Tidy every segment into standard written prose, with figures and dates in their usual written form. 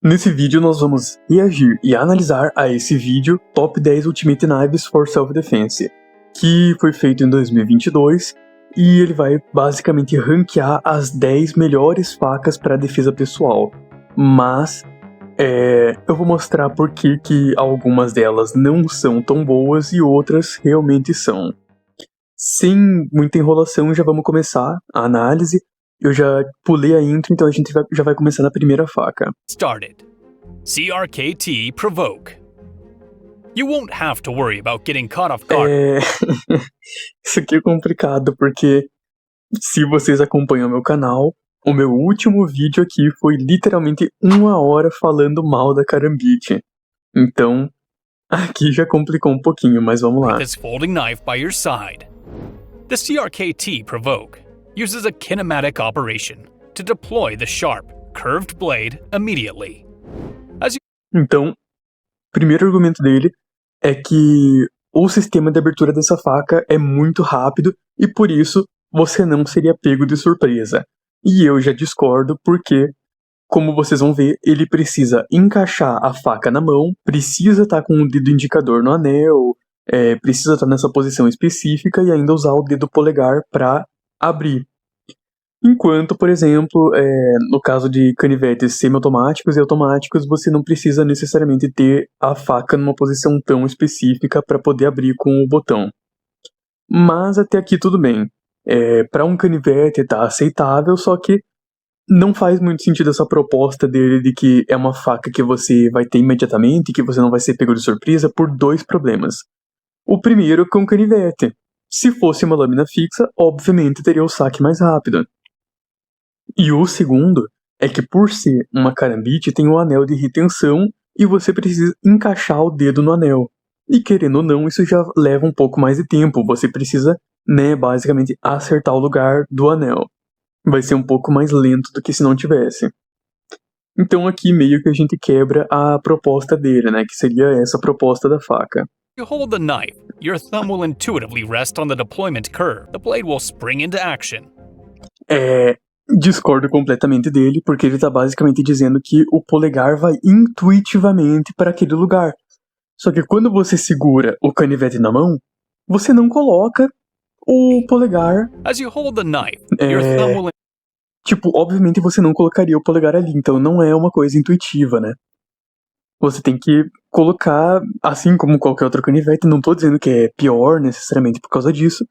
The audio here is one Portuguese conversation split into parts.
Nesse vídeo nós vamos reagir e analisar a esse vídeo Top 10 Ultimate Knives for Self-Defense, que foi feito em 2022 e ele vai basicamente ranquear as 10 melhores facas para defesa pessoal. Mas eu vou mostrar por que algumas delas não são tão boas e outras realmente são. Sem muita enrolação, já vamos começar a análise. Eu já pulei a intro, então a gente já vai começar na primeira faca. Started. CRKT Provoke. You won't have to worry about getting caught off guard. Isso aqui é complicado, porque se vocês acompanham meu canal, o meu último vídeo aqui foi literalmente 1 hora falando mal da Karambit. Então, aqui já complicou um pouquinho, mas vamos lá. With this folding knife by your side. The CRKT Provoke uses a kinematic operation to deploy the sharp, curved blade immediately. Então, o primeiro argumento dele é que o sistema de abertura dessa faca é muito rápido e por isso você não seria pego de surpresa. E eu já discordo porque, como vocês vão ver, ele precisa encaixar a faca na mão, precisa estar com o dedo indicador no anel, precisa estar nessa posição específica e ainda usar o dedo polegar para abrir. Enquanto, por exemplo, no caso de canivetes semiautomáticos e automáticos, você não precisa necessariamente ter a faca numa posição tão específica para poder abrir com o botão. Mas até aqui tudo bem. Para um canivete tá aceitável, só que não faz muito sentido essa proposta dele de que é uma faca que você vai ter imediatamente, que você não vai ser pego de surpresa, por 2 problemas. O primeiro é que um canivete. Se fosse uma lâmina fixa, obviamente teria o saque mais rápido. E o segundo é que por ser uma Karambit tem um anel de retenção e você precisa encaixar o dedo no anel. E querendo ou não, isso já leva um pouco mais de tempo. Você precisa, basicamente acertar o lugar do anel. Vai ser um pouco mais lento do que se não tivesse. Então aqui meio que a gente quebra a proposta dele, que seria essa proposta da faca. You hold the knife, your thumb will intuitively rest on the deployment curve. The blade will spring into action. Discordo completamente dele, porque ele tá basicamente dizendo que o polegar vai intuitivamente para aquele lugar. Só que quando você segura o canivete na mão, você não coloca o polegar. As you hold the knife, your thumb will... Obviamente você não colocaria o polegar ali, então não é uma coisa intuitiva, Você tem que colocar, assim como qualquer outro canivete, não tô dizendo que é pior necessariamente por causa disso,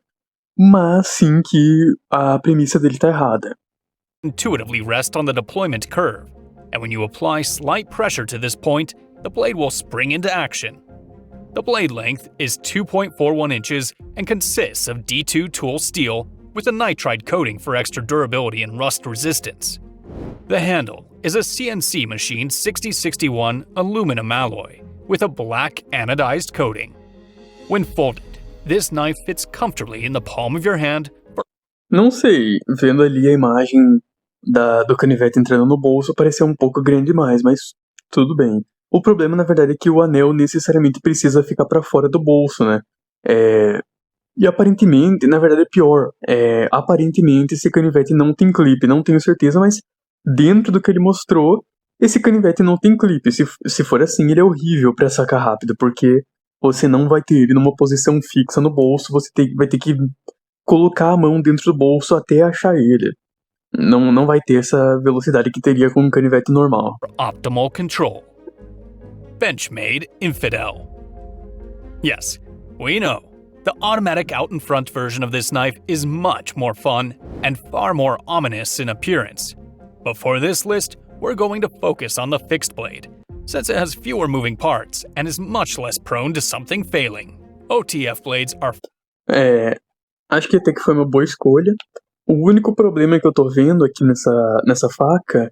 mas sim que a premissa dele tá errada. Intuitively rest on the deployment curve, and when you apply slight pressure to this point, the blade will spring into action. The blade length is 2.41 inches and consists of D2 tool steel with a nitride coating for extra durability and rust resistance. The handle is a CNC machined 6061 aluminum alloy with a black anodized coating. When folded, this knife fits comfortably in the palm of your hand. Não sei, vendo ali a imagem do canivete entrando no bolso, pareceu um pouco grande demais, mas tudo bem. O problema, na verdade, é que o anel necessariamente precisa ficar para fora do bolso, E aparentemente, na verdade é pior, aparentemente esse canivete não tem clipe, não tenho certeza, mas dentro do que ele mostrou, esse canivete não tem clipe. Se for assim, ele é horrível para sacar rápido, porque você não vai ter ele numa posição fixa no bolso, você vai ter que colocar a mão dentro do bolso até achar ele. Não vai ter essa velocidade que teria com um canivete normal. Optimal control. Benchmade Infidel. Yes, we know. The automatic out-in-front version of this knife is much more fun and far more ominous in appearance. But for this list, we're going to focus on the fixed blade, since it has fewer moving parts and is much less prone to something failing. OTF blades are... Acho que até que foi uma boa escolha. O único problema que eu tô vendo aqui nessa faca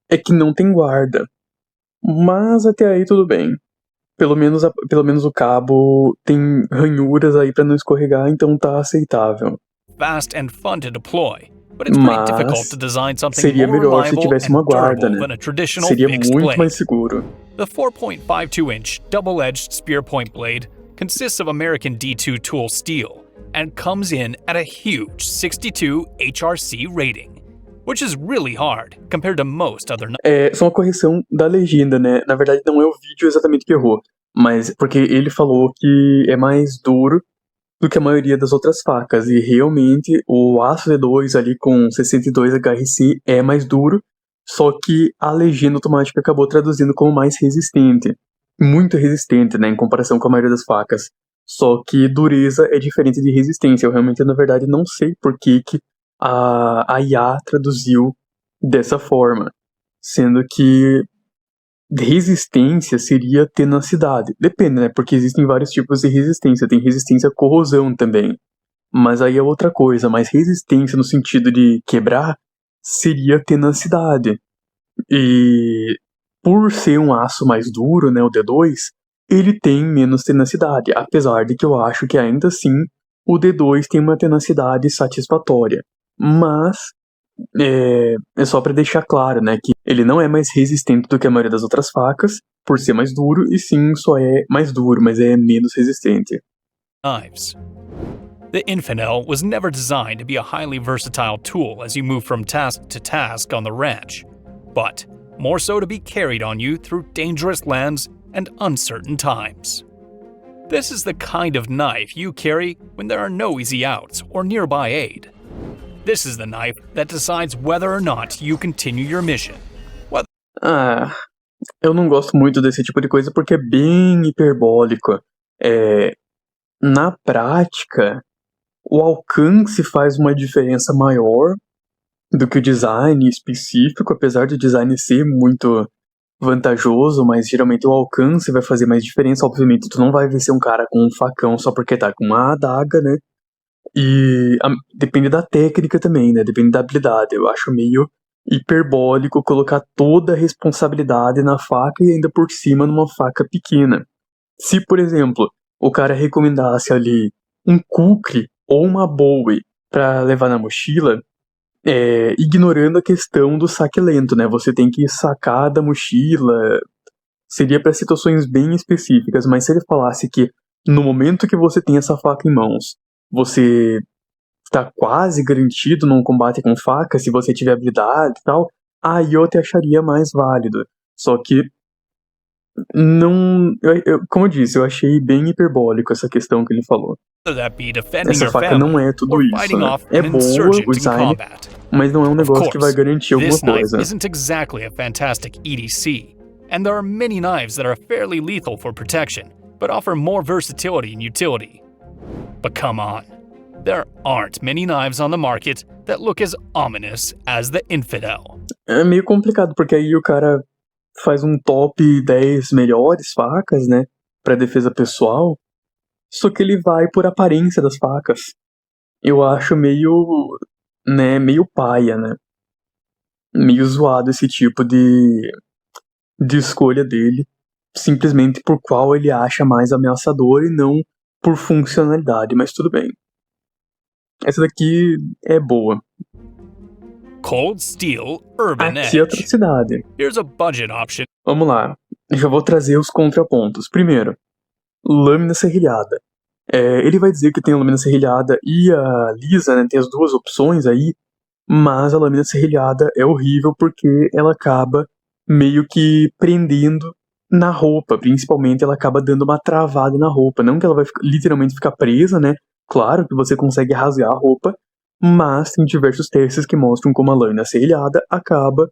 é que não tem guarda. Mas até aí tudo bem. Pelo menos o cabo tem ranhuras aí pra não escorregar, então tá aceitável. Fast and fun to deploy, but it's pretty difficult to design something seria more melhor se reliable tivesse and uma guarda, durable than a traditional Seria fixed muito blade. mais seguro. The 4.52-inch double-edged spear point blade consists of American D2 tool steel and comes in at a huge 62 HRC rating. which is really hard compared to most other Só uma correção da legenda, né? Na verdade, não é o vídeo exatamente que errou, mas porque ele falou que é mais duro do que a maioria das outras facas, e realmente o aço D2 ali com 62 HRC é mais duro, só que a legenda automática acabou traduzindo como mais resistente. Muito resistente, né, em comparação com a maioria das facas. Só que dureza é diferente de resistência. Eu realmente, na verdade, não sei por que a IA traduziu dessa forma. Sendo que resistência seria tenacidade. Depende, né? Porque existem vários tipos de resistência. Tem resistência à corrosão também. Mas aí é outra coisa. Mas resistência no sentido de quebrar seria tenacidade. E por ser um aço mais duro, né, o D2, ele tem menos tenacidade. Apesar de que eu acho que ainda assim o D2 tem uma tenacidade satisfatória. Mas é só para deixar claro, né, que ele não é mais resistente do que a maioria das outras facas, por ser mais duro, e sim, só é mais duro, mas é menos resistente. knives. The Infidel was never designed to be a highly versatile tool as you move from task to task on the ranch, but more so to be carried on you through dangerous lands and uncertain times. This is the kind of knife you carry when there are no easy outs or nearby aid. This is the knife that decides whether or not you continue your mission. Eu não gosto muito desse tipo de coisa porque é bem hiperbólico. Na prática, o alcance faz uma diferença maior do que o design específico, apesar do design ser muito vantajoso, mas geralmente o alcance vai fazer mais diferença. Obviamente, tu não vai vencer um cara com um facão só porque tá com uma adaga, né? E depende da técnica também, né? Depende da habilidade. Eu acho meio hiperbólico colocar toda a responsabilidade na faca e ainda por cima numa faca pequena. Se, por exemplo, o cara recomendasse ali um kukri ou uma bowie para levar na mochila, ignorando a questão do saque lento, né? Você tem que sacar da mochila. Seria para situações bem específicas, mas se ele falasse que no momento que você tem essa faca em mãos, você está quase garantido num combate com faca, se você tiver habilidade e tal, aí eu até acharia mais válido. Só que não, como eu disse, eu achei bem hiperbólico essa questão que ele falou. Essa faca não é tudo isso, né? É boa o design, mas não é um negócio que vai garantir alguma coisa. This knife isn't exactly a fantastic EDC, and there are many knives that are fairly lethal for protection, but offer more versatility and utility. But come on, there aren't many knives on the market that look as ominous as the Infidel. É meio complicado, porque aí o cara faz um top 10 melhores facas, né, pra defesa pessoal, só que ele vai por aparência das facas. Eu acho meio paia, né, meio zoado esse tipo de escolha dele, simplesmente por qual ele acha mais ameaçador e não por funcionalidade, mas tudo bem. Essa daqui é boa. Cold Steel Urban Aqui é outra Edge. cidade. Here's a budget option. Vamos lá. Já vou trazer os contrapontos. Primeiro, lâmina serrilhada. Ele vai dizer que tem a lâmina serrilhada e a lisa, né? Tem as duas opções aí, mas a lâmina serrilhada é horrível porque ela acaba meio que prendendo na roupa. Principalmente ela acaba dando uma travada na roupa. Não que ela vai literalmente ficar presa, né? Claro que você consegue rasgar a roupa, mas tem diversos testes que mostram como a lâmina serrilhada acaba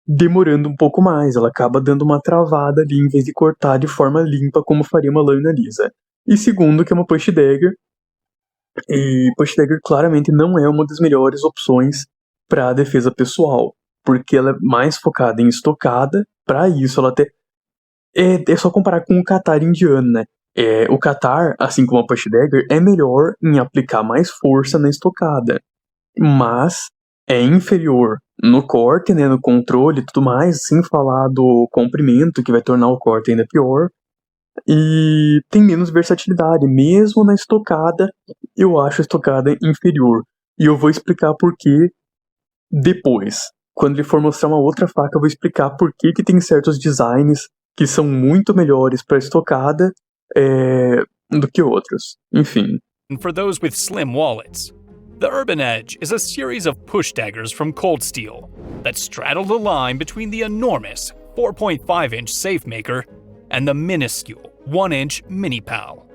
demorando um pouco mais, ela acaba dando uma travada ali em vez de cortar de forma limpa como faria uma lâmina lisa. E segundo, que é uma push dagger, e push dagger claramente não é uma das melhores opções para defesa pessoal, porque ela é mais focada em estocada. Para isso ela até é só comparar com o katar indiano, né? O katar, assim como a push dagger, é melhor em aplicar mais força na estocada, mas é inferior no corte, né, no controle e tudo mais, sem falar do comprimento, que vai tornar o corte ainda pior, e tem menos versatilidade. Mesmo na estocada, eu acho a estocada inferior, e eu vou explicar por que depois. Quando ele for mostrar uma outra faca, eu vou explicar por que tem certos designs que são muito melhores para estocada do que outros. Enfim. For those with slim wallets, The Urban Edge is a series of push daggers from Cold Steel that straddle the line between the enormous 4.5-inch SafeMaker and the minuscule 1-inch Mini-Pal,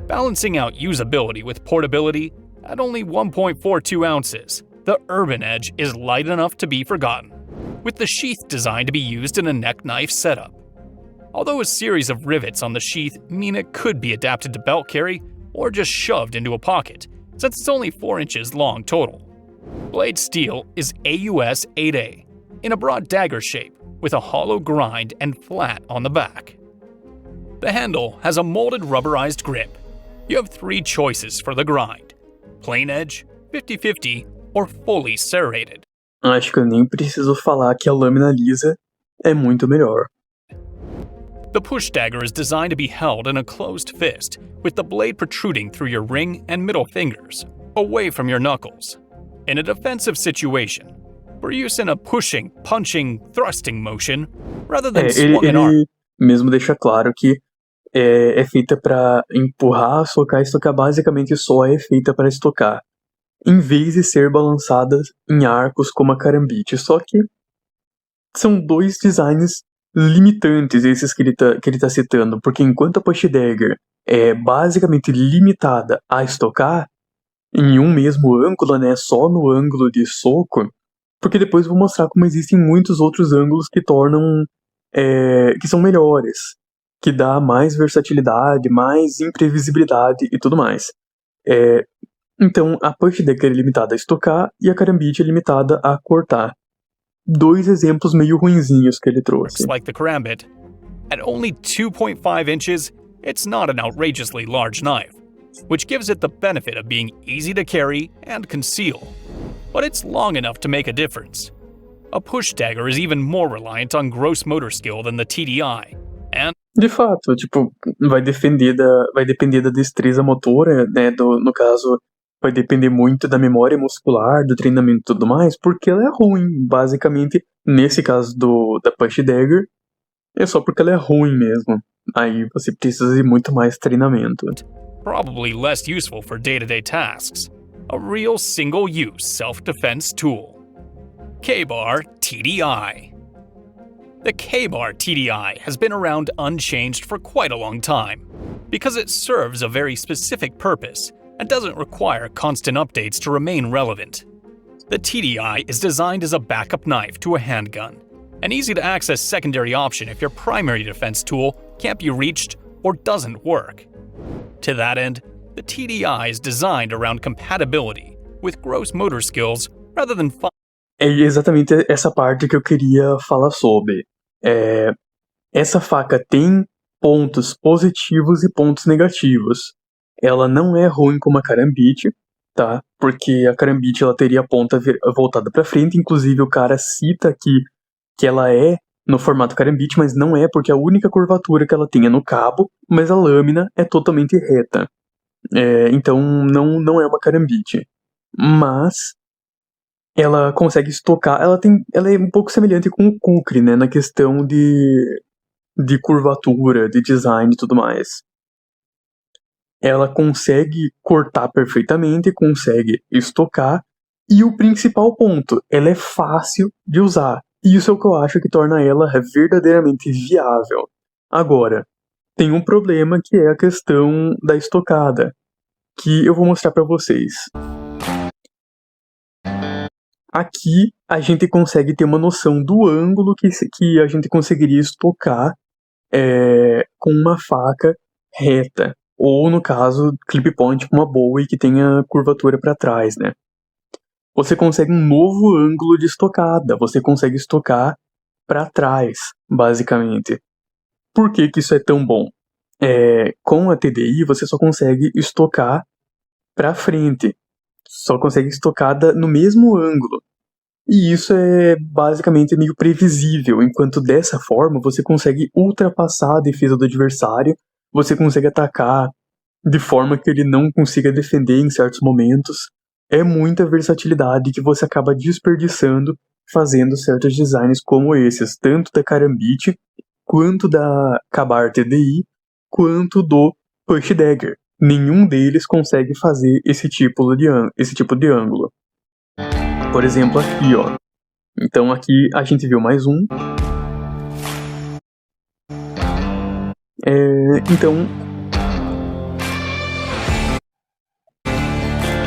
balancing out usability with portability. At only 1.42 ounces, the Urban Edge is light enough to be forgotten, with the sheath designed to be used in a neck knife setup. Although a series of rivets on the sheath mean it could be adapted to belt carry or just shoved into a pocket, since it's only 4 inches long total. Blade steel is AUS 8A, in a broad dagger shape, with a hollow grind and flat on the back. The handle has a molded rubberized grip. You have 3 choices for the grind: plain edge, 50-50, or fully serrated. Acho que eu nem preciso falar que a lâmina lisa é muito melhor. The push dagger is designed to be held in a closed fist, with the blade protruding through your ring and middle fingers, away from your knuckles. In a defensive situation, for use in a pushing, punching, thrusting motion, rather than swung an arm. Ele mesmo deixa claro que é feita para empurrar, socar e estocar, basicamente só é feita para estocar, em vez de ser balançada em arcos como a carambite. Só que são 2 designs limitantes esses que ele tá citando, porque enquanto a push dagger é basicamente limitada a estocar em um mesmo ângulo, né, só no ângulo de soco, porque depois eu vou mostrar como existem muitos outros ângulos que tornam que são melhores, que dá mais versatilidade, mais imprevisibilidade e tudo mais. Então a push dagger é limitada a estocar e a carambite é limitada a cortar. 2 exemplos meio ruinzinhos que ele trouxe. Like the karambit, at only 2.5 inches, it's not an outrageously large knife, which gives it the benefit of being easy to carry and conceal. But it's long enough to make a difference. A push dagger is even more reliant on gross motor skill than the TDI, and de fato, tipo, vai depender da destreza motora, né, no caso, vai depender muito da memória muscular, do treinamento e tudo mais, porque ela é ruim, basicamente, nesse caso da push dagger, é só porque ela é ruim mesmo. Aí você precisa de muito mais treinamento. probably less useful for day-to-day tasks. A real single-use self-defense tool. K-Bar TDI. The K-Bar TDI has been around unchanged for quite a long time, because it serves a very specific purpose and doesn't require constant updates to remain relevant. The TDI is designed as a backup knife to a handgun, an easy-to-access secondary option if your primary defense tool can't be reached or doesn't work. To that end, the TDI is designed around compatibility with gross motor skills rather than É exatamente essa parte que eu queria falar sobre. Essa faca tem pontos positivos e pontos negativos. Ela não é ruim como a carambite, tá? Porque a carambite ela teria a ponta voltada para frente. Inclusive o cara cita aqui que ela é no formato carambite, mas não é, porque a única curvatura que ela tem é no cabo, mas a lâmina é totalmente reta. Então não é uma carambite. Mas ela consegue estocar, ela é um pouco semelhante com o Kukri, né, na questão de curvatura, de design e tudo mais. Ela consegue cortar perfeitamente, consegue estocar, e o principal ponto, ela é fácil de usar. E isso é o que eu acho que torna ela verdadeiramente viável. Agora, tem um problema que é a questão da estocada, que eu vou mostrar para vocês. Aqui a gente consegue ter uma noção do ângulo que a gente conseguiria estocar com uma faca reta, ou no caso, clip point com uma Bowie que tenha curvatura para trás, né? Você consegue um novo ângulo de estocada, você consegue estocar para trás, basicamente. Por que isso é tão bom? Com a TDI você só consegue estocar para frente, só consegue estocada no mesmo ângulo. E isso é basicamente meio previsível, enquanto dessa forma você consegue ultrapassar a defesa do adversário, você consegue atacar de forma que ele não consiga defender em certos momentos. É muita versatilidade que você acaba desperdiçando fazendo certos designs como esses, tanto da carambite, quanto da K-Bar TDI, quanto do push dagger. nenhum deles consegue fazer esse tipo de ângulo. Por exemplo, aqui, ó. Então aqui a gente viu mais um. Então,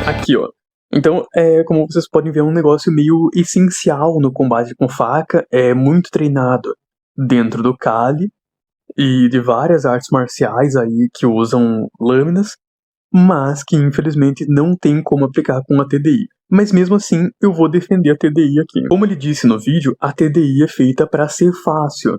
aqui, ó. Então, como vocês podem ver, é um negócio meio essencial no combate com faca. É muito treinado dentro do Kali e de várias artes marciais aí que usam lâminas, mas que infelizmente não tem como aplicar com a TDI. Mas mesmo assim, eu vou defender a TDI aqui. Como ele disse no vídeo, a TDI é feita para ser fácil.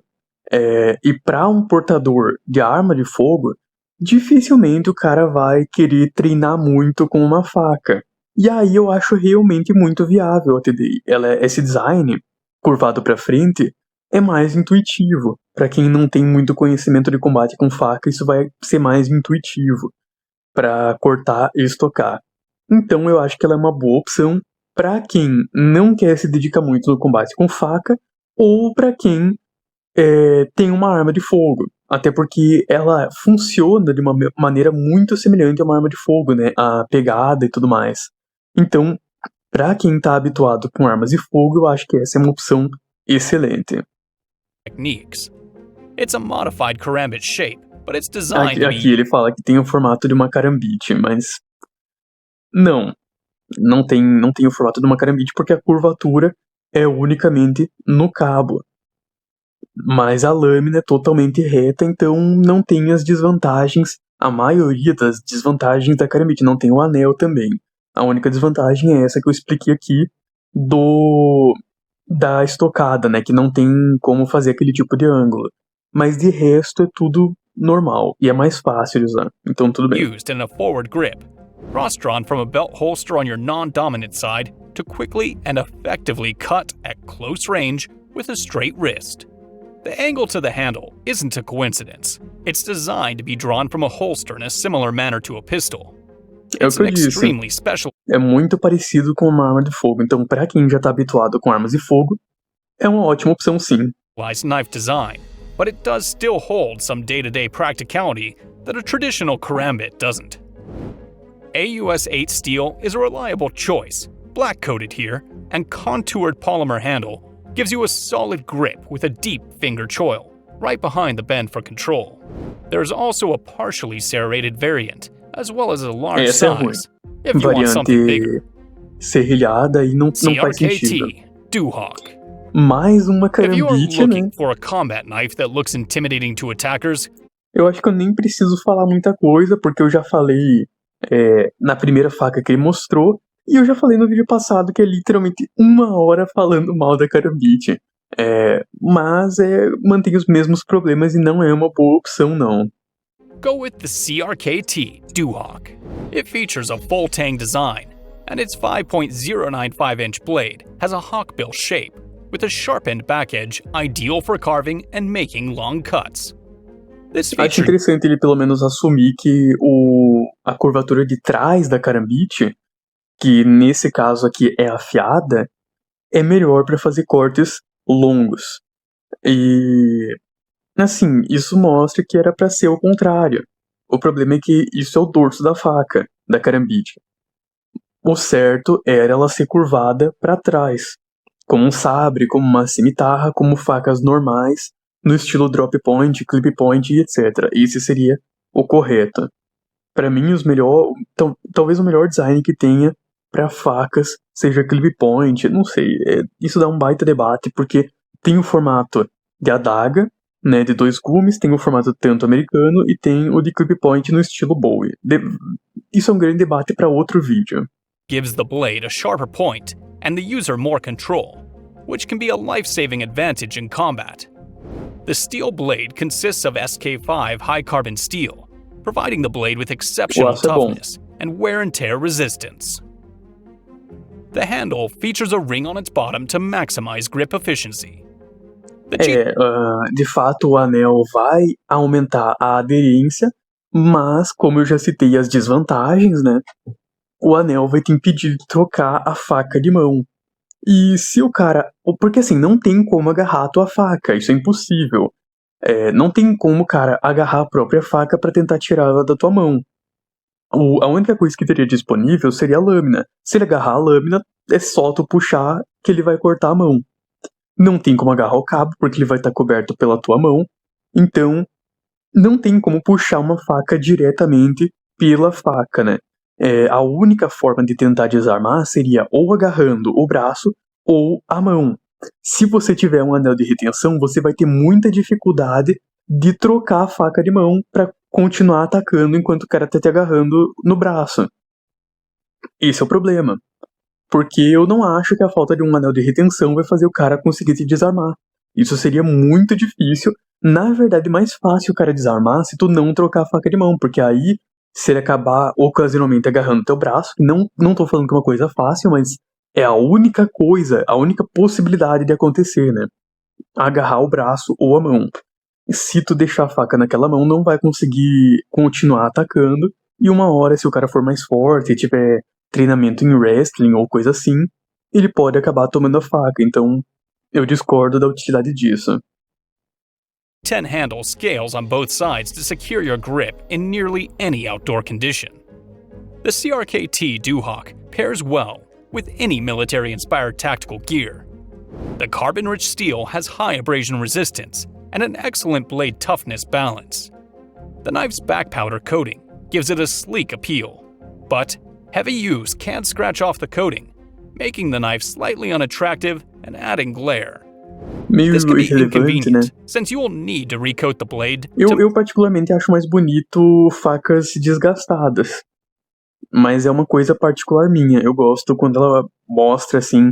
E para um portador de arma de fogo, dificilmente o cara vai querer treinar muito com uma faca. E aí eu acho realmente muito viável a TDI. Esse design curvado para frente é mais intuitivo. Para quem não tem muito conhecimento de combate com faca, isso vai ser mais intuitivo para cortar e estocar. Então eu acho que ela é uma boa opção para quem não quer se dedicar muito no combate com faca ou para quem tem uma arma de fogo. Até porque ela funciona de uma maneira muito semelhante a uma arma de fogo, né? A pegada e tudo mais. Então, para quem tá habituado com armas de fogo, eu acho que essa é uma opção excelente. Techniques. It's a modified karambit shape, but it's designed to Aqui ele fala que tem o formato de uma carambite, mas não tem o formato de uma carambite porque a curvatura é unicamente no cabo. Mas a lâmina é totalmente reta, então não tem as desvantagens, a maioria das desvantagens da carambite, não tem o anel também. A única desvantagem é essa que eu expliquei aqui da estocada, né, que não tem como fazer aquele tipo de ângulo. Mas de resto é tudo normal e é mais fácil de usar, então tudo bem. used in a forward grip, cross-drawn from a belt holster on your non-dominant side to quickly and effectively cut at close range with a straight wrist. The angle to the handle isn't a coincidence. It's designed to be drawn from a holster in a similar manner to a pistol. It's an extremely special. É muito parecido com uma arma de fogo, então para quem já tá habituado com armas de fogo, é uma ótima opção sim. Knife design, but it does still hold some day-to-day practicality that a traditional karambit doesn't. AUS 8 steel is a reliable choice, black-coated here, and contoured polymer handle gives you a solid grip with a deep finger choil, right behind the bend for control. There's also a partially serrated variant, as well as a large size, if you want something bigger. Serrilhada e não faz sentido. CRKT Duhawk. Mais uma If you are carambite, looking né? for a combat knife that looks intimidating to attackers, Eu acho que eu nem preciso falar muita coisa, porque eu já falei na primeira faca que ele mostrou, e eu já falei no vídeo passado que é literalmente 1 hora falando mal da carambite. Mas mantém os mesmos problemas e não é uma boa opção, não. go with the CRKT Duhawk. It features a full tang design, and its 5.095-inch blade has a hawkbill shape, with a sharpened back edge ideal for carving and making long cuts. This Acho feature interessante ele pelo menos assumir que a curvatura de trás da carambite, que nesse caso aqui é afiada, é melhor para fazer cortes longos. E assim, isso mostra que era para ser o contrário. O problema é que isso é o dorso da faca, da carambite. O certo era ela ser curvada para trás, como um sabre, como uma cimitarra, como facas normais, no estilo drop point, clip point e etc. Esse seria o correto. Para mim, talvez o melhor design que tenha para facas seja clip point, não sei. Isso dá um baita debate, porque tem o formato de adaga, né, de 2 gumes, tem o formato tanto americano e tem o de clip point no estilo Bowie. Isso é um grande debate para outro vídeo. gives the blade a sharper point and the user more control, which can be a life-saving advantage in combat. The steel blade consists of SK5 high-carbon steel, providing the blade with exceptional toughness and wear and tear resistance. The handle features a ring on its bottom to maximize grip efficiency. De fato, o anel vai aumentar a aderência, mas, como eu já citei as desvantagens, né, o anel vai te impedir de trocar a faca de mão. E se o cara... Porque assim, não tem como agarrar a tua faca, isso é impossível. Não tem como o cara agarrar a própria faca para tentar tirar ela da tua mão. A única coisa que teria disponível seria a lâmina. Se ele agarrar a lâmina, é só tu puxar que ele vai cortar a mão. Não tem como agarrar o cabo, porque ele vai estar coberto pela tua mão. Então, não tem como puxar uma faca diretamente pela faca, né? A única forma de tentar desarmar seria ou agarrando o braço ou a mão. Se você tiver um anel de retenção, você vai ter muita dificuldade de trocar a faca de mão para continuar atacando enquanto o cara tá te agarrando no braço. Esse é o problema. Porque eu não acho que a falta de um anel de retenção vai fazer o cara conseguir te desarmar. Isso seria muito difícil. Na verdade, mais fácil o cara desarmar se tu não trocar a faca de mão, porque aí, se ele acabar ocasionalmente agarrando teu braço, não tô falando que é uma coisa fácil, mas é a única coisa, a única possibilidade de acontecer, né? Agarrar o braço ou a mão. Se tu deixar a faca naquela mão, não vai conseguir continuar atacando, e uma hora, se o cara for mais forte e tiver treinamento em wrestling ou coisa assim, ele pode acabar tomando a faca, então eu discordo da utilidade disso. 10 handle scales on both sides to secure your grip in nearly any outdoor condition. The CRKT Duhawk pairs well with any military-inspired tactical gear. The carbon-rich steel has high abrasion resistance and an excellent blade toughness balance. The knife's back powder coating gives it a sleek appeal, but heavy use can scratch off the coating, making the knife slightly unattractive and adding glare. Meio This can be irrelevante, né? inconvenient, since you will need to recoat the blade Eu particularmente acho mais bonito facas desgastadas. Mas é uma coisa particular minha. Eu gosto quando ela mostra, assim,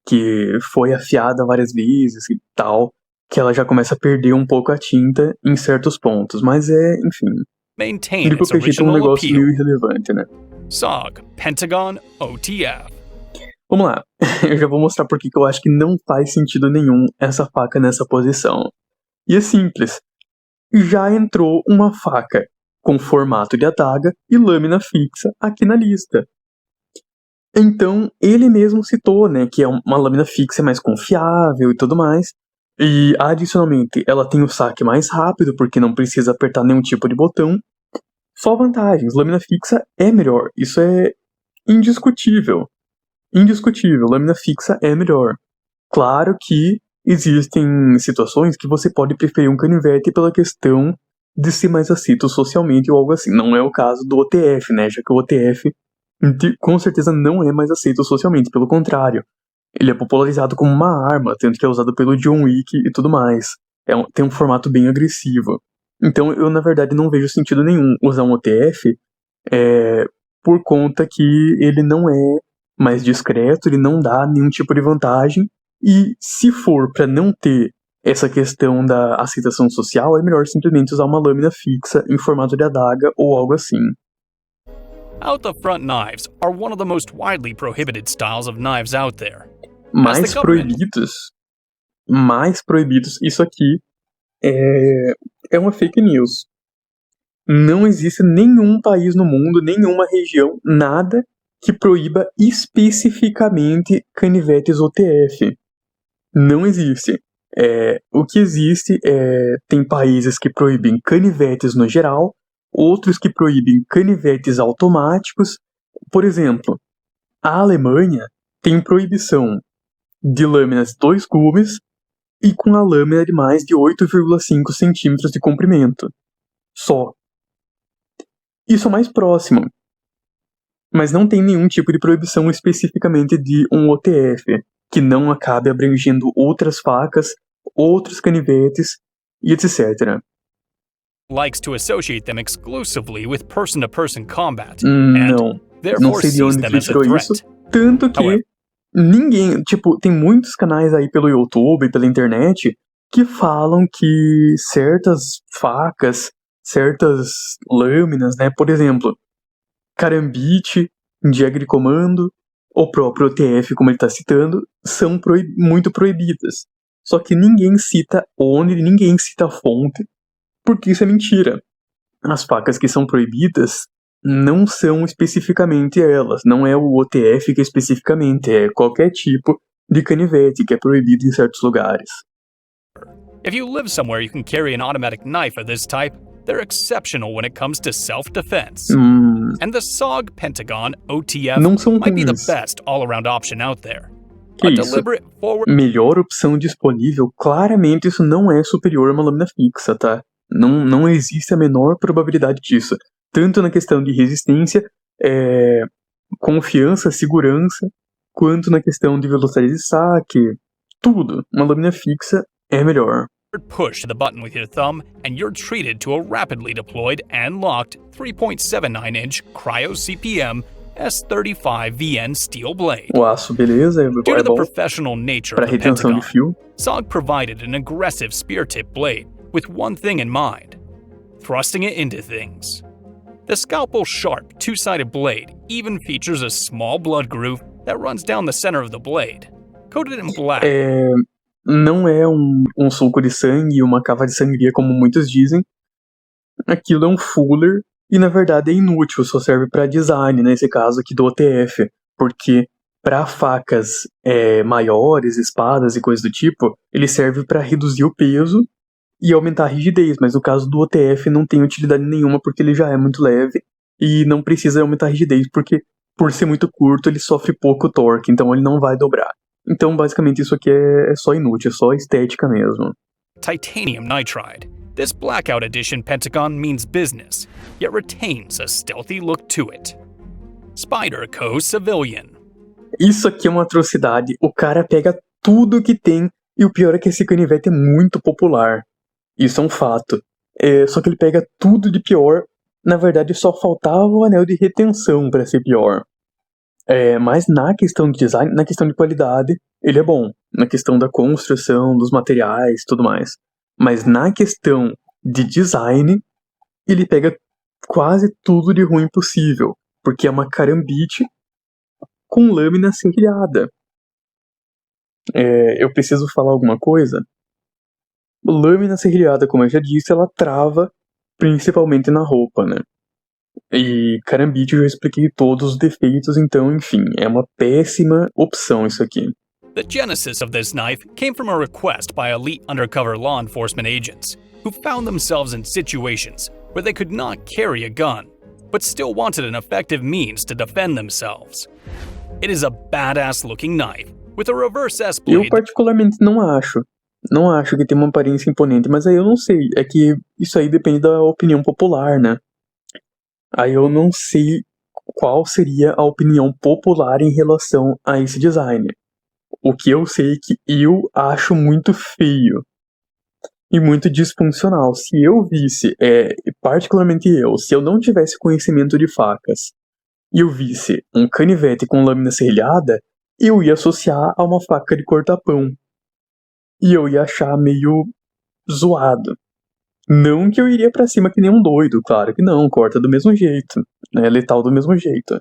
que foi afiada várias vezes e tal, que ela já começa a perder um pouco a tinta em certos pontos. Mas enfim, maintain de its qualquer jeito é um original negócio appeal. meio irrelevante, né? SOG Pentagon OTF. Vamos lá, eu já vou mostrar por que eu acho que não faz sentido nenhum essa faca nessa posição. E é simples. Já entrou uma faca com formato de adaga e lâmina fixa aqui na lista. Então, ele mesmo citou, né, que é uma lâmina fixa mais confiável e tudo mais. E, adicionalmente, ela tem o saque mais rápido, porque não precisa apertar nenhum tipo de botão. Só vantagens, lâmina fixa é melhor, isso é indiscutível. Indiscutível, lâmina fixa é melhor. Claro que existem situações que você pode preferir um canivete pela questão de ser mais aceito socialmente ou algo assim. Não é o caso do OTF, né? Já que o OTF com certeza não é mais aceito socialmente, pelo contrário. Ele é popularizado como uma arma, tanto que é usado pelo John Wick e tudo mais. Tem um formato bem agressivo. Então eu, na verdade, não vejo sentido nenhum usar um OTF por conta que ele não é mais discreto, ele não dá nenhum tipo de vantagem, e se for para não ter essa questão da aceitação social, é melhor simplesmente usar uma lâmina fixa em formato de adaga ou algo assim. Out-the-front knives are one of the most widely prohibited styles of knives out there. Mais proibidos, isso aqui é uma fake news. Não existe nenhum país no mundo, nenhuma região, nada que proíba especificamente canivetes OTF. Não existe. O que existe tem países que proíbem canivetes no geral, outros que proíbem canivetes automáticos. Por exemplo, a Alemanha tem proibição de lâminas 2 gumes e com a lâmina de mais de 8,5 centímetros de comprimento. Só. Isso é mais próximo. Mas não tem nenhum tipo de proibição especificamente de um OTF, que não acabe abrangendo outras facas, outros canivetes e etc. Likes to associate them exclusively with person-to-person combat, Não and therefore sei de sees onde them ele as a tirou threat. isso, tanto que ninguém, tem muitos canais aí pelo YouTube, pela internet, que falam que certas facas, certas lâminas, né, por exemplo, Karambit, de Agri-Comando, o próprio OTF, como ele está citando, são muito proibidas. Só que ninguém cita onde, ninguém cita a fonte, porque isso é mentira. As facas que são proibidas não são especificamente elas, não é o OTF que é especificamente, é qualquer tipo de canivete que é proibido em certos lugares. If you live somewhere you can carry an automatic knife of this type, they're exceptional when it comes to self-defense. And the SOG Pentagon OTF não são might be the ruins. best all-around option out there. Que A isso? deliberate forward Melhor opção disponível, claramente isso não é superior a uma lâmina fixa, tá? Não existe a menor probabilidade disso. Tanto na questão de resistência, confiança, segurança, quanto na questão de velocidade de saque. Tudo. Uma lâmina fixa é melhor. push the button with your thumb, and you're treated to a rapidly deployed and locked 3.79-inch Cryo CPM S35VN steel blade. O aço, beleza, Due to é the bom professional nature para of the retenção de Pentagon, fio. SOG provided an aggressive spear-tip blade with one thing in mind: thrusting it into things. The scalpel-sharp, two-sided blade even features a small blood groove that runs down the center of the blade. Coated in black, Não é um sulco de sangue, uma cava de sangria, como muitos dizem. Aquilo é um fuller e, na verdade, é inútil, só serve para design, nesse caso aqui do OTF, porque para facas maiores, espadas e coisas do tipo, ele serve para reduzir o peso e aumentar a rigidez, mas no caso do OTF não tem utilidade nenhuma porque ele já é muito leve e não precisa aumentar a rigidez porque, por ser muito curto, ele sofre pouco torque, então ele não vai dobrar. Então, basicamente, isso aqui é só inútil, é só estética mesmo. titanium nitride. This blackout edition Pentagon means business, yet retains a stealthy look to it. Spyderco Civilian. Isso aqui é uma atrocidade, o cara pega tudo que tem e o pior é que esse canivete é muito popular. Isso é um fato. Só que ele pega tudo de pior, na verdade só faltava o anel de retenção para ser pior. Mas na questão de design, na questão de qualidade, ele é bom. Na questão da construção, dos materiais e tudo mais. Mas na questão de design, ele pega quase tudo de ruim possível. Porque é uma carambite com lâmina serrilhada. Eu preciso falar alguma coisa? Lâmina serrilhada, como eu já disse, ela trava principalmente na roupa, né? E carambite eu já expliquei todos os defeitos, então, enfim, é uma péssima opção isso aqui. The genesis of this knife came from a request by elite undercover law enforcement agents who found themselves in situations where they could not carry a gun, but still wanted an effective means to defend themselves. It is a badass-looking knife with a reverse Eu S-blade. particularmente não acho. Não acho que tem uma aparência imponente, mas aí eu não sei. É que isso aí depende da opinião popular, né? Aí eu não sei qual seria a opinião popular em relação a esse design. O que eu sei é que eu acho muito feio e muito disfuncional. Se eu visse, particularmente se eu não tivesse conhecimento de facas e eu visse um canivete com lâmina serrilhada, eu ia associar a uma faca de cortar pão. E eu ia achar meio zoado. Não que eu iria pra cima que nem um doido, claro que não, corta do mesmo jeito, é letal do mesmo jeito.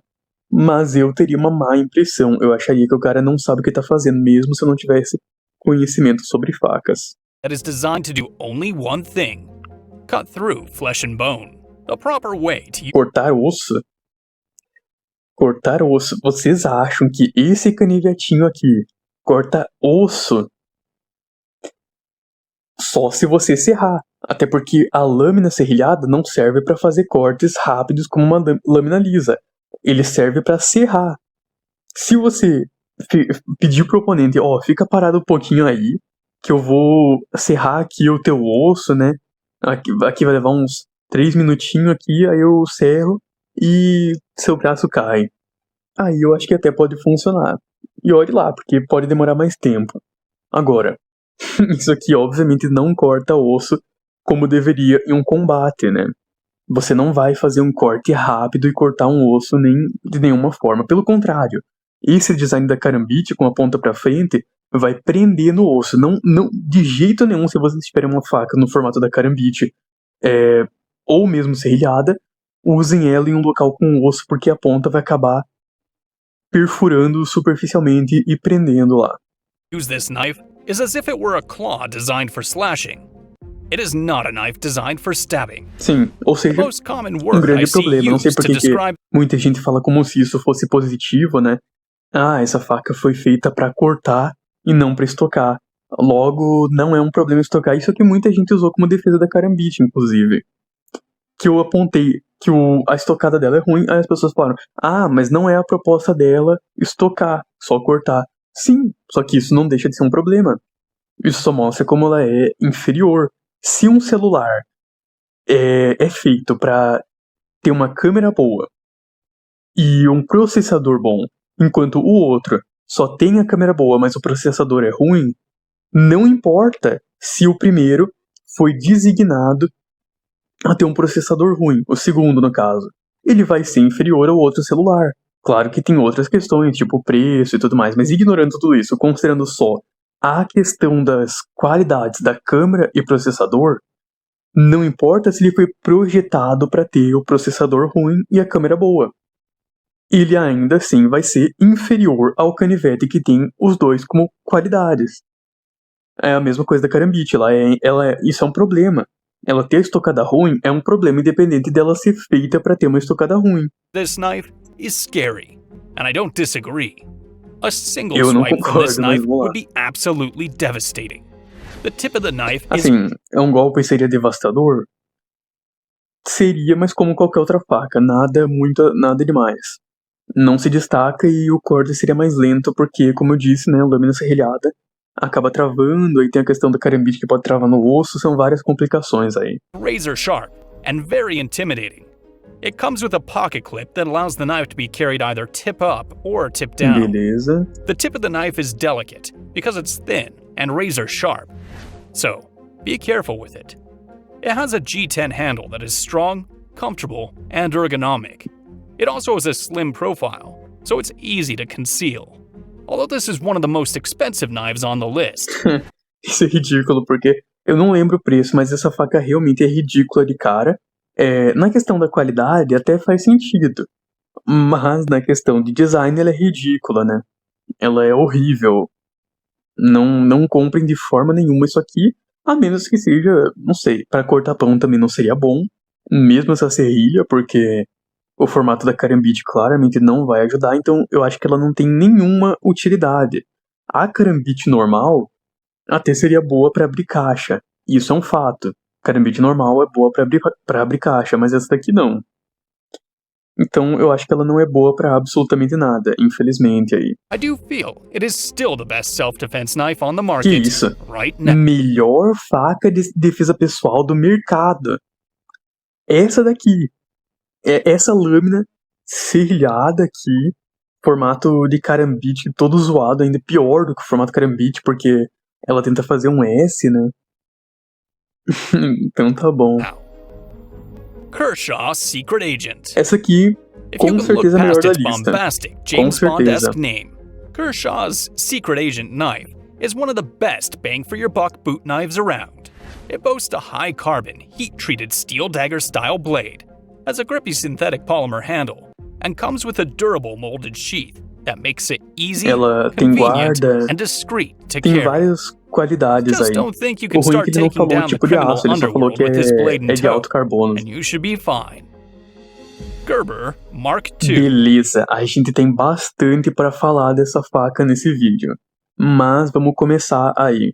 Mas eu teria uma má impressão, eu acharia que o cara não sabe o que tá fazendo, mesmo se eu não tivesse conhecimento sobre facas. That is designed to do only one thing: cut through flesh and bone. The proper way to use Cortar osso? Cortar osso. Vocês acham que esse canivetinho aqui corta osso? Só se você serrar. Até porque a lâmina serrilhada não serve para fazer cortes rápidos como uma lâmina lisa. Ele serve para serrar. Se você pedir pro oponente, fica parado um pouquinho aí, que eu vou serrar aqui o teu osso, né? Aqui vai levar uns 3 minutinhos aqui, aí eu serro e seu braço cai. Aí eu acho que até pode funcionar. E olhe lá, porque pode demorar mais tempo. Agora, isso aqui obviamente não corta osso como deveria em um combate, né? Você não vai fazer um corte rápido e cortar um osso de nenhuma forma. Pelo contrário, esse design da carambite com a ponta pra frente vai prender no osso. Não, de jeito nenhum, se você tiver uma faca no formato da carambite, ou mesmo serrilhada, usem ela em um local com osso, porque a ponta vai acabar perfurando superficialmente e prendendo lá. this knife is as if it were a claw designed for slashing. It is not a knife designed for stabbing. Sim, ou The seja, most common um word I grande see problema. Não sei used por to que describe muita gente fala como se isso fosse positivo, né? Essa faca foi feita para cortar e não para estocar. Logo, não é um problema estocar. Isso é que muita gente usou como defesa da carambite, inclusive. Que eu apontei que a estocada dela é ruim, aí as pessoas falam, mas não é a proposta dela estocar, só cortar. Sim, só que isso não deixa de ser um problema. Isso só mostra como ela é inferior. Se um celular é feito para ter uma câmera boa e um processador bom, enquanto o outro só tem a câmera boa, mas o processador é ruim, não importa se o primeiro foi designado a ter um processador ruim, o segundo no caso, ele vai ser inferior ao outro celular. Claro que tem outras questões, tipo preço e tudo mais, mas ignorando tudo isso, considerando só a questão das qualidades da câmera e processador, não importa se ele foi projetado para ter o processador ruim e a câmera boa. Ele ainda assim vai ser inferior ao canivete que tem os dois como qualidades. É a mesma coisa da Karambit, isso é um problema. Ela ter a estocada ruim é um problema independente dela ser feita para ter uma estocada ruim. This knife is scary, and I don't disagree. A single Eu não swipe from this concordo, mas knife vamos lá. would be absolutely devastating. The tip of the knife is Assim, é um golpe que seria devastador? Seria, mas como qualquer outra faca, nada demais. Não se destaca e o corte seria mais lento porque, como eu disse, né, a lâmina serrilhada acaba travando, aí tem a questão da Karambit que pode travar no osso, são várias complicações aí. razor sharp and very intimidating. It comes with a pocket clip that allows the knife to be carried either tip up or tip down. Beleza. The tip of the knife is delicate because it's thin and razor sharp, so be careful with it. It has a G10 handle that is strong, comfortable, and ergonomic. It also has a slim profile, so it's easy to conceal. Although this is one of the most expensive knives on the list. Isso é ridículo, porque eu não lembro o preço, mas essa faca realmente é ridícula de cara. Na questão da qualidade, até faz sentido. Mas na questão de design, ela é ridícula, né? Ela é horrível. Não comprem de forma nenhuma isso aqui, a menos que seja, não sei, para cortar pão também não seria bom. Mesmo essa serrilha, porque o formato da Karambit claramente não vai ajudar, então eu acho que ela não tem nenhuma utilidade. A Karambit normal até seria boa para abrir caixa, isso é um fato. Karambit normal é boa para abrir caixa, mas essa daqui não. Então eu acho que ela não é boa para absolutamente nada, infelizmente aí. I do feel it is still the best self-defense knife on the Que market isso? right now. Melhor faca de defesa pessoal do mercado. Essa daqui. Essa lâmina serrilhada aqui, formato de Karambit, todo zoado, ainda pior do que o formato Karambit, porque ela tenta fazer um S, né? Então tá bom. Kershaw Secret Agent. Essa aqui, If you com can look certeza, é a melhor past da its lista. bombastic, Com James certeza. Bond-esque name, Kershaw's Secret Agent knife is one of the best bang-for-your-buck boot knives around. It boasts a high-carbon, heat-treated steel dagger-style blade, has a grippy synthetic polymer handle, and comes with a durable molded sheath that makes it easy, Ela tem convenient, guarda, and discreet to tem carry. várias qualidades Just aí. don't think you O can ruim é start que ele não taking falou o down the tipo de criminal aço, ele só falou underworld que with this blade é in de alto tow, carbono. and you should be fine. Gerber Mark II. Beleza, a gente tem bastante para falar dessa faca nesse vídeo. Mas vamos começar aí.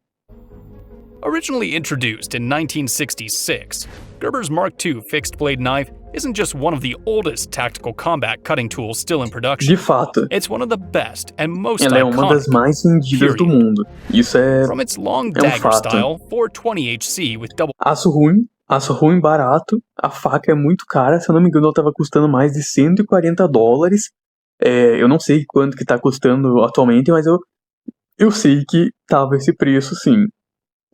Originally introduced in 1966, Gerber's Mark II fixed blade knife isn't just one of the oldest tactical combat cutting tools still in production. De fato, It's one of the best and most ela é uma das iconic. mais vendidas do Period. mundo. Isso é From its long um dagger fato. style 420HC with double Aço ruim barato. A faca é muito cara, se eu não me engano ela estava custando mais de $140. Eu não sei quanto que tá custando atualmente, mas eu sei que tava esse preço sim.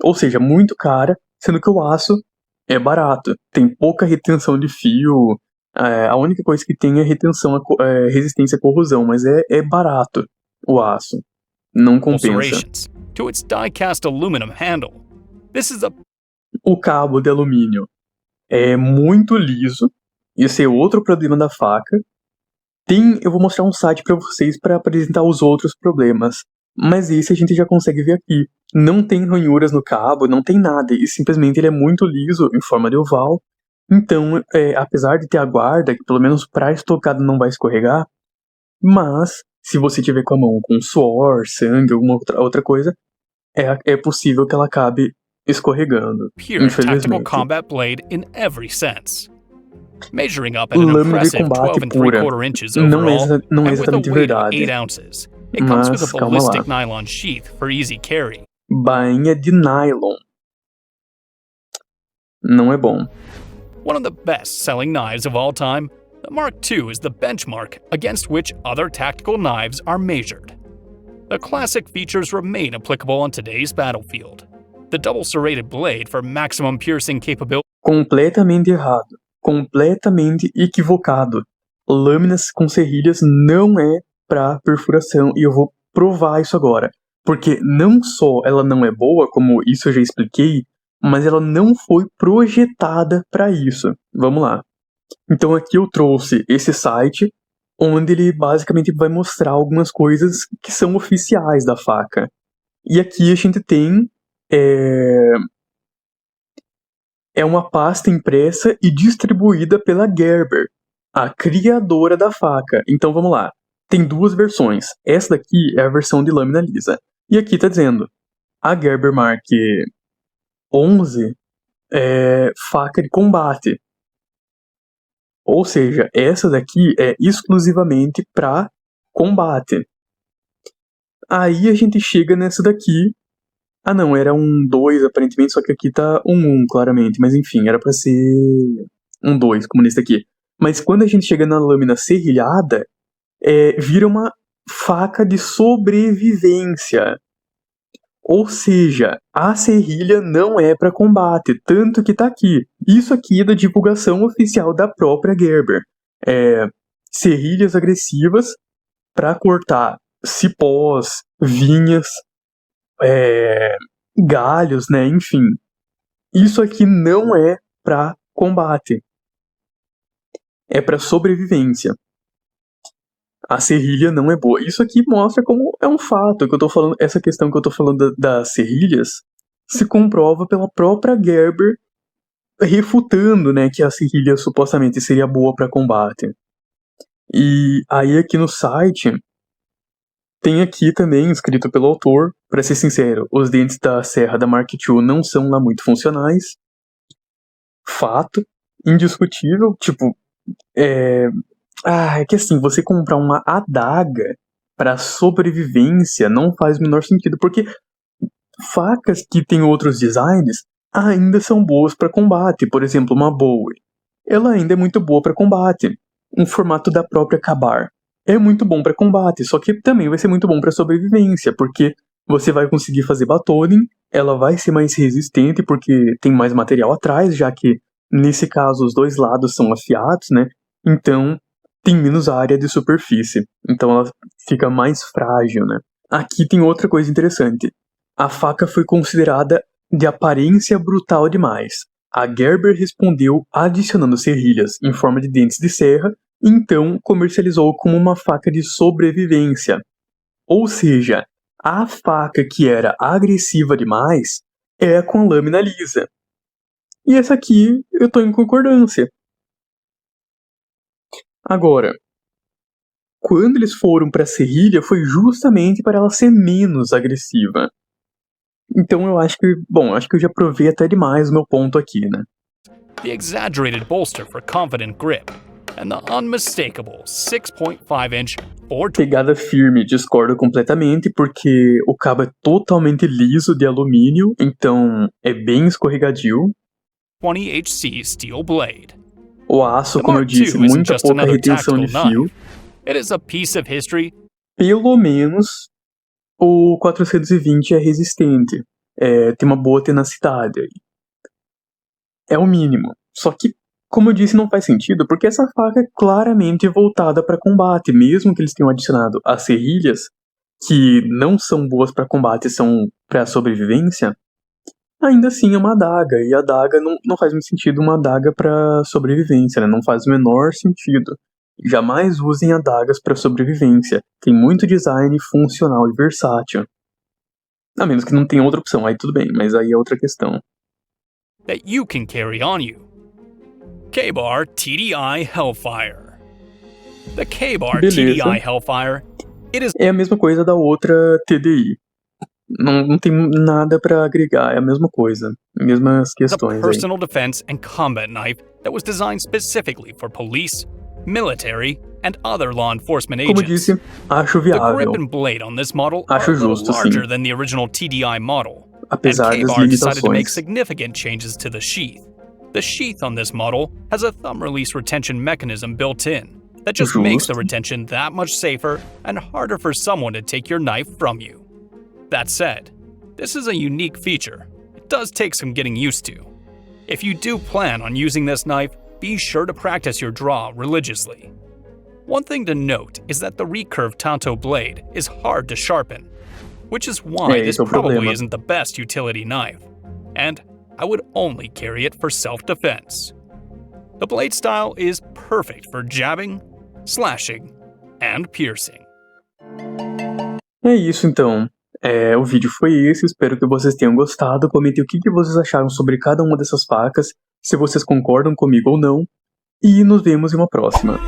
Ou seja, muito cara, sendo que o aço é barato. Tem pouca retenção de fio. A única coisa que tem é resistência à corrosão, mas é barato o aço. Não compensa. serrations to its die-cast aluminum handle. This is a O cabo de alumínio é muito liso. Esse é outro problema da faca. Eu vou mostrar um site para vocês para apresentar os outros problemas. Mas esse a gente já consegue ver aqui. Não tem ranhuras no cabo, não tem nada. E simplesmente ele é muito liso, em forma de oval. Então, apesar de ter a guarda, que pelo menos para estocado não vai escorregar, mas se você tiver com a mão com suor, sangue, alguma outra coisa, é possível que ela acabe escorregando, pure tactical infelizmente. combat blade in every sense. measuring up at an lâmina de impressive combate 12 pura. 3/4 inches Não é, overall, não é and with a exatamente weight of verdade. 8 ounces. It comes with Mas a calma lá. ballistic nylon sheath for easy carry. Bainha de nylon. Não é bom. One of the best-selling knives of all time, the Mark II is the benchmark against which other tactical knives are measured. The classic features remain applicable on today's battlefield. The double-serrated blade for maximum piercing capability. Completamente errado. Completamente equivocado. Lâminas com serrilhas não é para perfuração e eu vou provar isso agora. Porque não só ela não é boa, como isso eu já expliquei, mas ela não foi projetada para isso. Vamos lá. Então aqui eu trouxe esse site, onde ele basicamente vai mostrar algumas coisas que são oficiais da faca. E aqui a gente tem uma pasta impressa e distribuída pela Gerber, a criadora da faca. Então vamos lá. Tem duas versões. Essa daqui é a versão de lâmina lisa. E aqui está dizendo, a Gerber Mark 11 é faca de combate. Ou seja, essa daqui é exclusivamente para combate. Aí a gente chega nessa daqui. Ah não, era um 2 aparentemente, só que aqui tá um 1 claramente. Mas enfim, era para ser um 2, como nesse daqui. Mas quando a gente chega na lâmina serrilhada, vira uma faca de sobrevivência. Ou seja, a serrilha não é para combate, tanto que tá aqui. Isso aqui é da divulgação oficial da própria Gerber. Serrilhas agressivas para cortar cipós, vinhas, galhos, né? Enfim. Isso aqui não é para combate. É para sobrevivência. A serrilha não é boa. Isso aqui mostra como é um fato que eu tô falando. Essa questão que eu tô falando das serrilhas se comprova pela própria Gerber refutando, né, que a serrilha supostamente seria boa para combate. E aí aqui no site tem aqui também escrito pelo autor, para ser sincero, os dentes da serra da Mark II não são lá muito funcionais. Fato indiscutível, tipo, é que assim, você comprar uma adaga para sobrevivência não faz o menor sentido, porque facas que têm outros designs ainda são boas para combate. Por exemplo, uma Bowie. Ela ainda é muito boa para combate. Um formato da própria Ka-Bar é muito bom para combate, só que também vai ser muito bom para sobrevivência, porque você vai conseguir fazer batoning, ela vai ser mais resistente porque tem mais material atrás, já que nesse caso os dois lados são afiados, né? Então tem menos área de superfície, então ela fica mais frágil, né? Aqui tem outra coisa interessante. A faca foi considerada de aparência brutal demais. A Gerber respondeu adicionando serrilhas em forma de dentes de serra, então comercializou como uma faca de sobrevivência. Ou seja, a faca que era agressiva demais é com a lâmina lisa. E essa aqui eu tô em concordância. Agora, quando eles foram para a serrilha, foi justamente para ela ser menos agressiva. Então eu acho que eu já provei até demais o meu ponto aqui, né? The exaggerated bolster for confident grip, and the unmistakable 6.5-inch Pegada firme, discordo completamente, porque o cabo é totalmente liso de alumínio, então é bem escorregadio. 420HC steel blade. O aço, The como eu Mark II disse, isn't muita just pouca another retenção de tactical fio. knife. It is a piece of history. Pelo menos o 420 é resistente, tem uma boa tenacidade aí. É o mínimo. Só que, como eu disse, não faz sentido, porque essa faca é claramente voltada para combate, mesmo que eles tenham adicionado as serrilhas, que não são boas para combate, são para sobrevivência, ainda assim é uma adaga, e a adaga não faz muito sentido uma adaga para sobrevivência, né? Não faz o menor sentido. Jamais usem adagas para sobrevivência. Tem muito design funcional e versátil. A menos que não tenha outra opção, aí tudo bem, mas aí é outra questão. That you can carry on you. Ka-Bar TDI Hellfire. The Ka-Bar Beleza. TDI Hellfire, it is É a mesma coisa da outra TDI. Não tem nada pra agregar, é a mesma coisa. Mesmas The questões aí. personal defense and combat knife that was designed specifically for police, military, and other law enforcement Como agents. disse, acho The grip viável, and blade on this model are Acho a little justo, sim. larger than the original TDI model, and apesar das K-Bar decided to make limitações. significant changes to the sheath. The sheath on this model has a thumb release retention mechanism built in that just makes the Justo. retention that much safer and harder for someone to take your knife from you. That said, this is a unique feature. It does take some getting used to. If you do plan on using this knife, be sure to practice your draw religiously. One thing to note is that the recurved Tanto blade is hard to sharpen, which is why this Esse é o probably problema. isn't the best utility knife, and I would only carry it for self-defense. The blade style is perfect for jabbing, slashing, and piercing. É isso então. O vídeo foi esse, espero que vocês tenham gostado. Comentem o que vocês acharam sobre cada uma dessas facas, se vocês concordam comigo ou não. E nos vemos em uma próxima.